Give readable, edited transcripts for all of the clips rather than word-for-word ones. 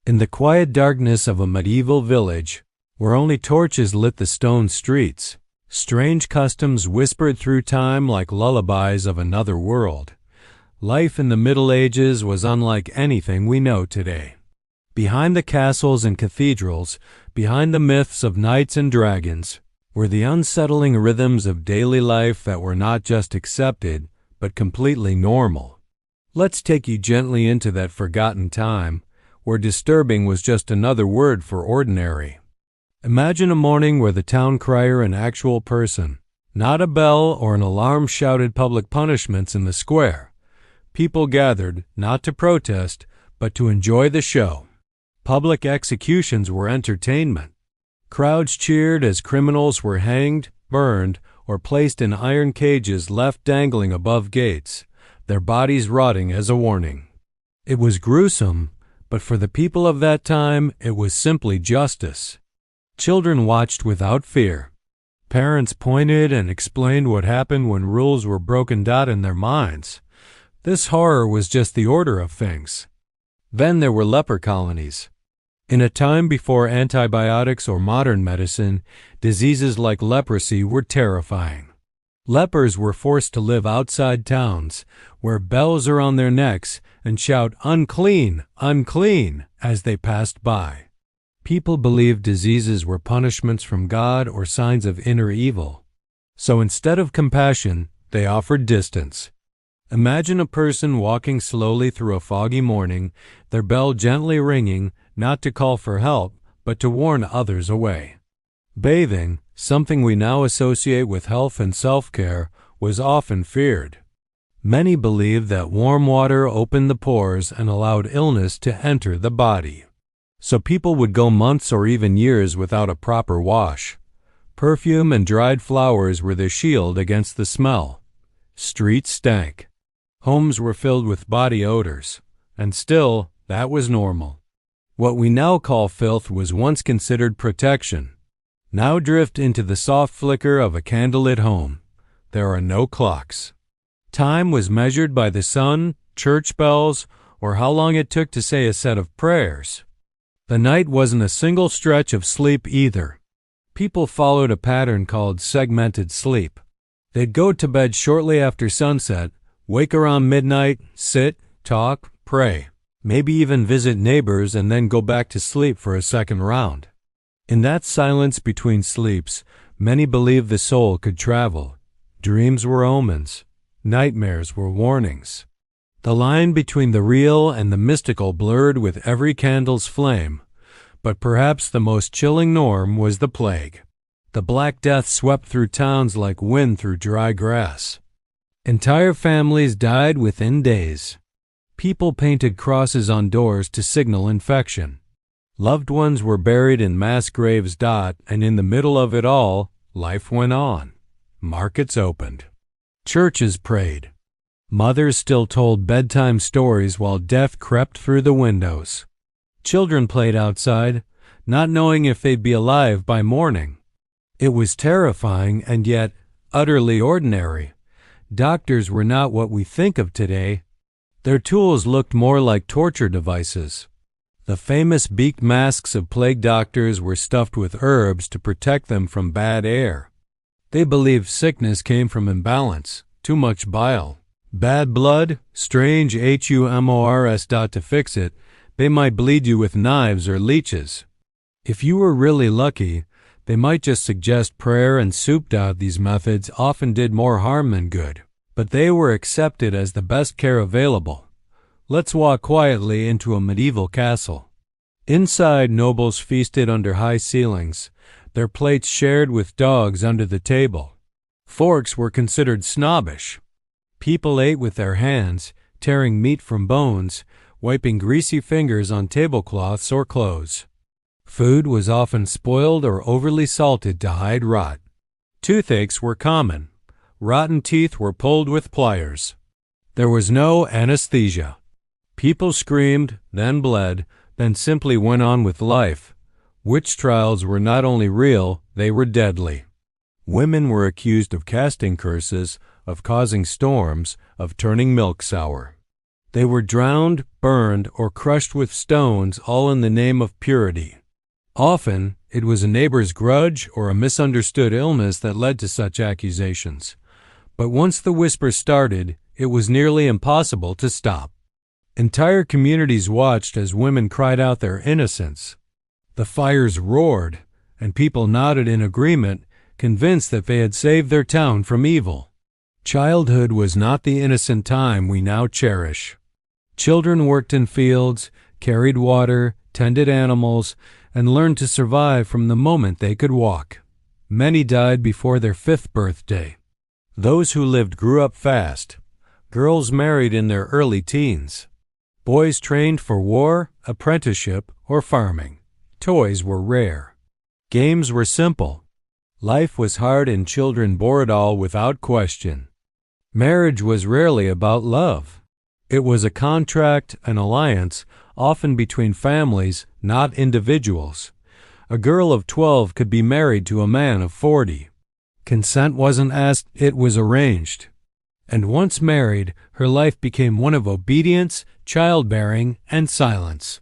In the quiet darkness of a medieval village, where only torches lit the stone streets, strange customs whispered through time like lullabies of another world. Life in the Middle Ages was unlike anything we know today. Behind the castles and cathedrals, behind the myths of knights and dragons, were the unsettling rhythms of daily life that were not just accepted, but completely normal. Let's take you gently into that forgotten time, where disturbing was just another word for ordinary. Imagine a morning where the town crier, an actual person, not a bell or an alarm, shouted public punishments in the square. People gathered, not to protest, but to enjoy the show. Public executions were entertainment. Crowds cheered as criminals were hanged, burned, or placed in iron cages left dangling above gates, their bodies rotting as a warning. It was gruesome, but for the people of that time, it was simply justice. Children watched without fear. Parents pointed and explained what happened when rules were broken down in their minds. This horror was just the order of things. Then there were leper colonies. In a time before antibiotics or modern medicine, diseases like leprosy were terrifying. Lepers were forced to live outside towns, wear bells around their necks, and shout, "Unclean, unclean," as they passed by. People believed diseases were punishments from God or signs of inner evil. So instead of compassion, they offered distance. Imagine a person walking slowly through a foggy morning, their bell gently ringing, not to call for help, but to warn others away. Bathing, something we now associate with health and self-care, was often feared. Many believed that warm water opened the pores and allowed illness to enter the body. So people would go months or even years without a proper wash. Perfume and dried flowers were the shield against the smell. Streets stank. Homes were filled with body odors. And still, that was normal. What we now call filth was once considered protection. Now drift into the soft flicker of a candlelit home. There are no clocks. Time was measured by the sun, church bells, or how long it took to say a set of prayers. The night wasn't a single stretch of sleep either. People followed a pattern called segmented sleep. They'd go to bed shortly after sunset, wake around midnight, sit, talk, pray, maybe even visit neighbors, and then go back to sleep for a second round. In that silence between sleeps, many believed the soul could travel. Dreams were omens. Nightmares were warnings. The line between the real and the mystical blurred with every candle's flame. But perhaps the most chilling norm was the plague. The Black Death swept through towns like wind through dry grass. Entire families died within days. People painted crosses on doors to signal infection. Loved ones were buried in mass graves. And in the middle of it all, life went on. Markets opened. Churches prayed. Mothers still told bedtime stories while death crept through the windows. Children played outside, not knowing if they'd be alive by morning. It was terrifying and yet utterly ordinary. Doctors were not what we think of today. Their tools looked more like torture devices. The famous beaked masks of plague doctors were stuffed with herbs to protect them from bad air. They believed sickness came from imbalance, too much bile, bad blood, strange humors. To fix it, they might bleed you with knives or leeches. If you were really lucky, they might just suggest prayer and soup. These methods often did more harm than good, but they were accepted as the best care available. Let's walk quietly into a medieval castle. Inside, nobles feasted under high ceilings, their plates shared with dogs under the table. Forks were considered snobbish. People ate with their hands, tearing meat from bones, wiping greasy fingers on tablecloths or clothes. Food was often spoiled or overly salted to hide rot. Toothaches were common. Rotten teeth were pulled with pliers. There was no anesthesia. People screamed, then bled, then simply went on with life. Witch trials were not only real, they were deadly. Women were accused of casting curses, of causing storms, of turning milk sour. They were drowned, burned, or crushed with stones, all in the name of purity. Often, it was a neighbor's grudge or a misunderstood illness that led to such accusations. But once the whisper started, it was nearly impossible to stop. Entire communities watched as women cried out their innocence. The fires roared, and people nodded in agreement, convinced that they had saved their town from evil. Childhood was not the innocent time we now cherish. Children worked in fields, carried water, tended animals, and learned to survive from the moment they could walk. Many died before their 5th birthday. Those who lived grew up fast. Girls married in their early teens. Boys trained for war, apprenticeship, or farming. Toys were rare. Games were simple. Life was hard and children bore it all without question. Marriage was rarely about love. It was a contract, an alliance, often between families, not individuals. A girl of 12 could be married to a man of 40. Consent wasn't asked, it was arranged. And once married, her life became one of obedience, childbearing, and silence.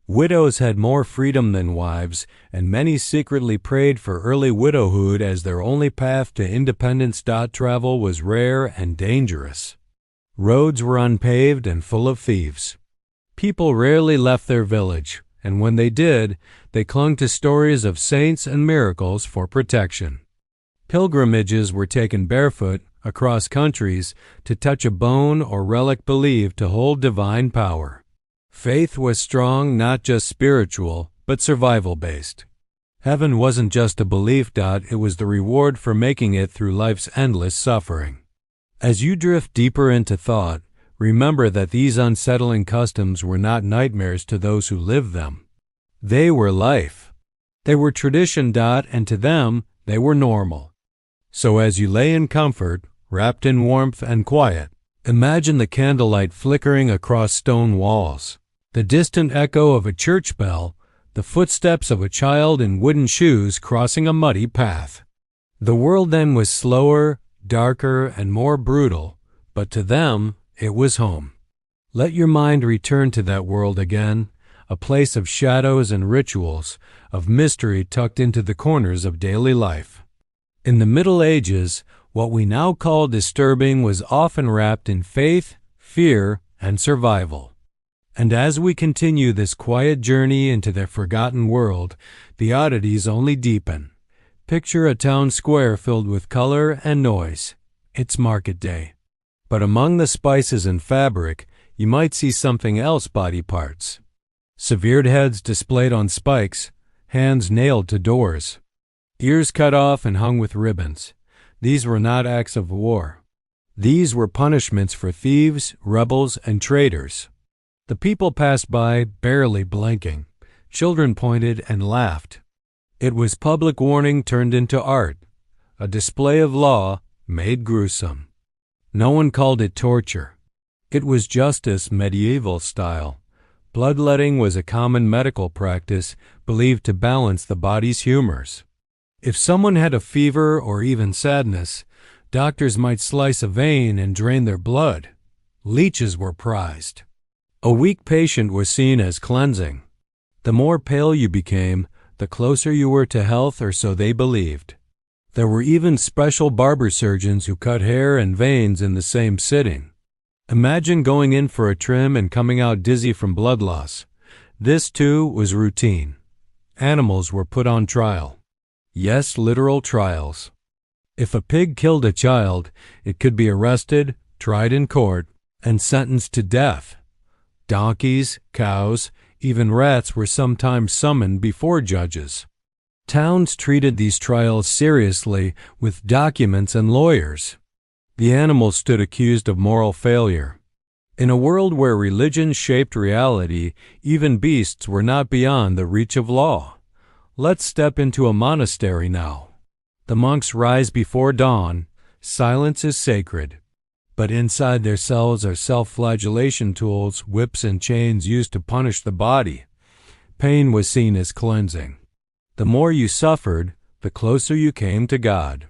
Widows had more freedom than wives, and many secretly prayed for early widowhood as their only path to independence. Travel was rare and dangerous. Roads were unpaved and full of thieves. People rarely left their village, and when they did, they clung to stories of saints and miracles for protection. Pilgrimages were taken barefoot across countries to touch a bone or relic believed to hold divine power. Faith was strong, not just spiritual, but survival-based. Heaven wasn't just a belief. It was the reward for making it through life's endless suffering. As you drift deeper into thought, remember that these unsettling customs were not nightmares to those who lived them. They were life. They were tradition. And to them, they were normal. So as you lay in comfort, wrapped in warmth and quiet, imagine the candlelight flickering across stone walls, the distant echo of a church bell, the footsteps of a child in wooden shoes crossing a muddy path. The world then was slower, darker, and more brutal, but to them, it was home. Let your mind return to that world again, a place of shadows and rituals, of mystery tucked into the corners of daily life. In the Middle Ages, what we now call disturbing was often wrapped in faith, fear, and survival. And as we continue this quiet journey into their forgotten world, the oddities only deepen. Picture a town square filled with color and noise. It's market day. But among the spices and fabric, you might see something else: body parts. Severed heads displayed on spikes, hands nailed to doors, ears cut off and hung with ribbons. These were not acts of war. These were punishments for thieves, rebels, and traitors. The people passed by, barely blinking. Children pointed and laughed. It was public warning turned into art, a display of law made gruesome. No one called it torture. It was justice medieval style. Bloodletting was a common medical practice believed to balance the body's humors. If someone had a fever or even sadness, doctors might slice a vein and drain their blood. Leeches were prized. A weak patient was seen as cleansing. The more pale you became, the closer you were to health, or so they believed. There were even special barber surgeons who cut hair and veins in the same sitting. Imagine going in for a trim and coming out dizzy from blood loss. This, too, was routine. Animals were put on trial. Yes, literal trials. If a pig killed a child, it could be arrested, tried in court, and sentenced to death. Donkeys, cows, even rats were sometimes summoned before judges. Towns treated these trials seriously with documents and lawyers. The animals stood accused of moral failure. In a world where religion shaped reality, even beasts were not beyond the reach of law. Let's step into a monastery now. The monks rise before dawn. Silence is sacred. But inside their cells are self-flagellation tools, whips and chains used to punish the body. Pain was seen as cleansing. The more you suffered, the closer you came to God.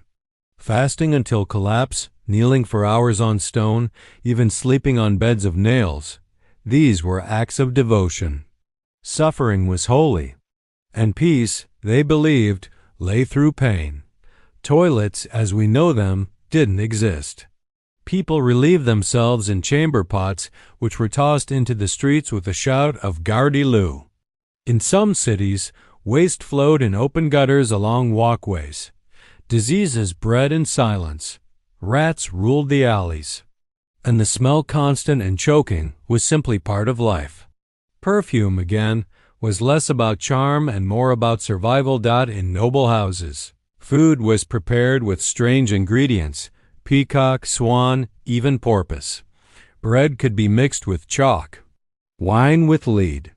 Fasting until collapse, kneeling for hours on stone, even sleeping on beds of nails, These were acts of devotion. Suffering was holy, and peace, they believed, lay through pain. Toilets, as we know them, didn't exist. People relieved themselves in chamber pots, which were tossed into the streets with a shout of "Gardy-loo." In some cities, waste flowed in open gutters along walkways. Diseases bred in silence. Rats ruled the alleys. And the smell, constant and choking, was simply part of life. Perfume, again, was less about charm and more about survival. In noble houses, food was prepared with strange ingredients: peacock, swan, even porpoise. Bread could be mixed with chalk, wine with lead.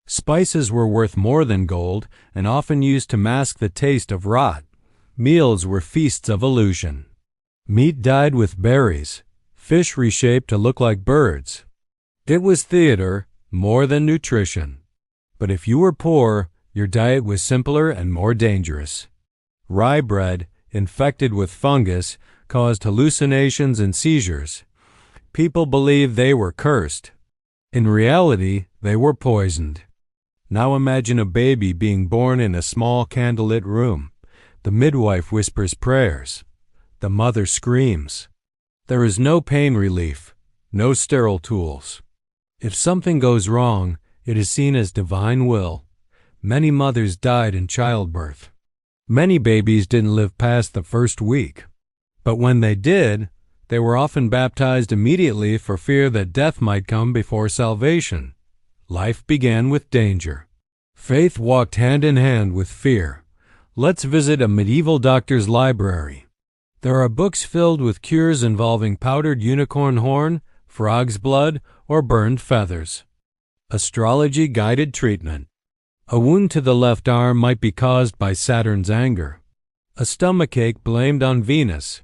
Spices were worth more than gold and often used to mask the taste of rot. Meals were feasts of illusion. Meat dyed with berries, fish reshaped to look like birds. It was theater more than nutrition. But if you were poor, your diet was simpler and more dangerous. Rye bread, infected with fungus, caused hallucinations and seizures. People believed they were cursed. In reality, they were poisoned. Now imagine a baby being born in a small candlelit room. The midwife whispers prayers. The mother screams. There is no pain relief, no sterile tools. If something goes wrong, it is seen as divine will. Many mothers died in childbirth. Many babies didn't live past the first week. But when they did, they were often baptized immediately for fear that death might come before salvation. Life began with danger. Faith walked hand in hand with fear. Let's visit a medieval doctor's library. There are books filled with cures involving powdered unicorn horn, frog's blood, or burned feathers. Astrology-guided treatment. A wound to the left arm might be caused by Saturn's anger. A stomachache blamed on Venus.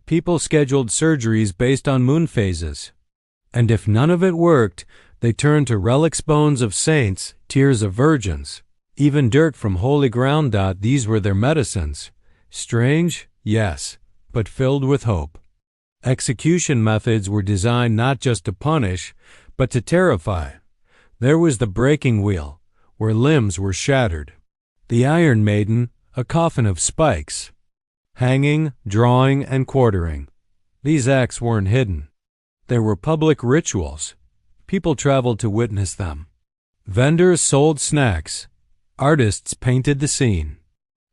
People scheduled surgeries based on moon phases. And if none of it worked, they turned to relics, bones of saints, tears of virgins, even dirt from holy ground. These were their medicines. Strange, yes, but filled with hope. Execution methods were designed not just to punish, but to terrify. There was the breaking wheel, where limbs were shattered. The Iron Maiden, a coffin of spikes. Hanging, drawing, and quartering. These acts weren't hidden. There were public rituals. People traveled to witness them. Vendors sold snacks. Artists painted the scene.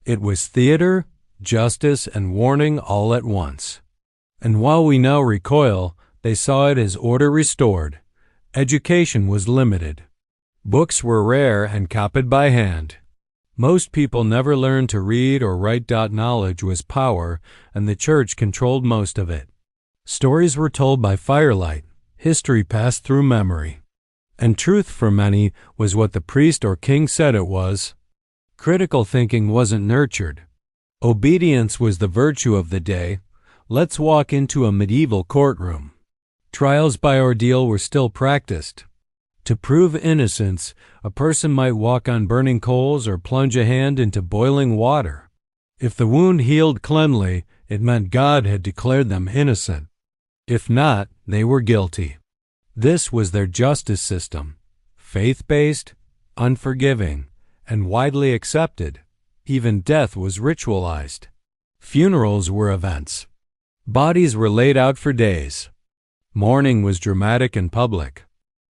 It was theater, justice, and warning all at once. And while we now recoil, they saw it as order restored. Education was limited. Books were rare and copied by hand. Most people never learned to read or write. Knowledge was power, and the church controlled most of it. Stories were told by firelight. History passed through memory. And truth for many was what the priest or king said it was. Critical thinking wasn't nurtured. Obedience was the virtue of the day. Let's walk into a medieval courtroom. Trials by ordeal were still practiced. To prove innocence, a person might walk on burning coals or plunge a hand into boiling water. If the wound healed cleanly, it meant God had declared them innocent. If not, they were guilty. This was their justice system, faith-based, unforgiving, and widely accepted. Even death was ritualized. Funerals were events. Bodies were laid out for days. Mourning was dramatic and public.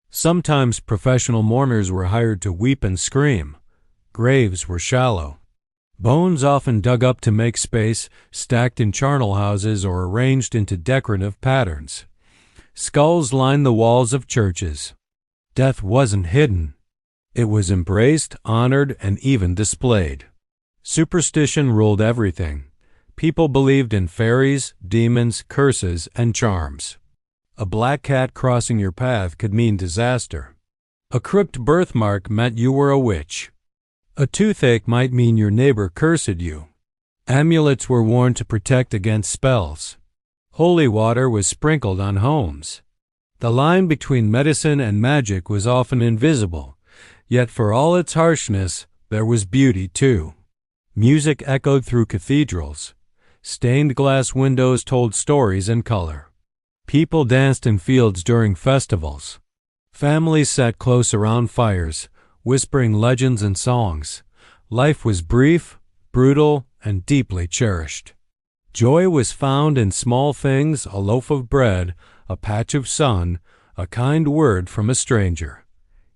Sometimes professional mourners were hired to weep and scream. Graves were shallow. Bones often dug up to make space, stacked in charnel houses or arranged into decorative patterns. Skulls lined the walls of churches. Death wasn't hidden. It was embraced, honored, and even displayed. Superstition ruled everything. People believed in fairies, demons, curses, and charms. A black cat crossing your path could mean disaster. A crooked birthmark meant you were a witch. A toothache might mean your neighbor cursed you. Amulets were worn to protect against spells. Holy water was sprinkled on homes. The line between medicine and magic was often invisible, yet for all its harshness, there was beauty too. Music echoed through cathedrals. Stained glass windows told stories in color. People danced in fields during festivals. Families sat close around fires, whispering legends and songs. Life was brief, brutal, and deeply cherished. Joy was found in small things: a loaf of bread, a patch of sun, a kind word from a stranger.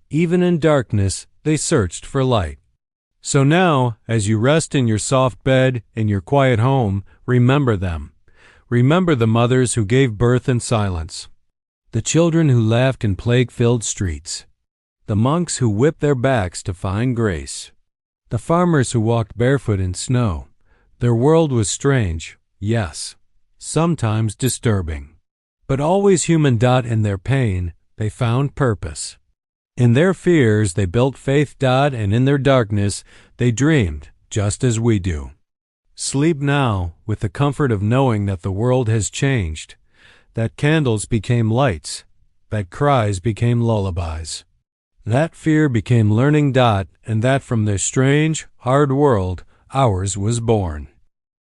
Even in darkness, they searched for light. So now, as you rest in your soft bed, in your quiet home, remember them. Remember the mothers who gave birth in silence, the children who laughed in plague-filled streets, the monks who whipped their backs to find grace, the farmers who walked barefoot in snow. Their world was strange, yes, sometimes disturbing, but always human. In their pain, they found purpose. In their fears, they built faith. And in their darkness, they dreamed, just as we do. Sleep now with the comfort of knowing that the world has changed, that candles became lights, that cries became lullabies, that fear became learning. And that from this strange, hard world, ours was born.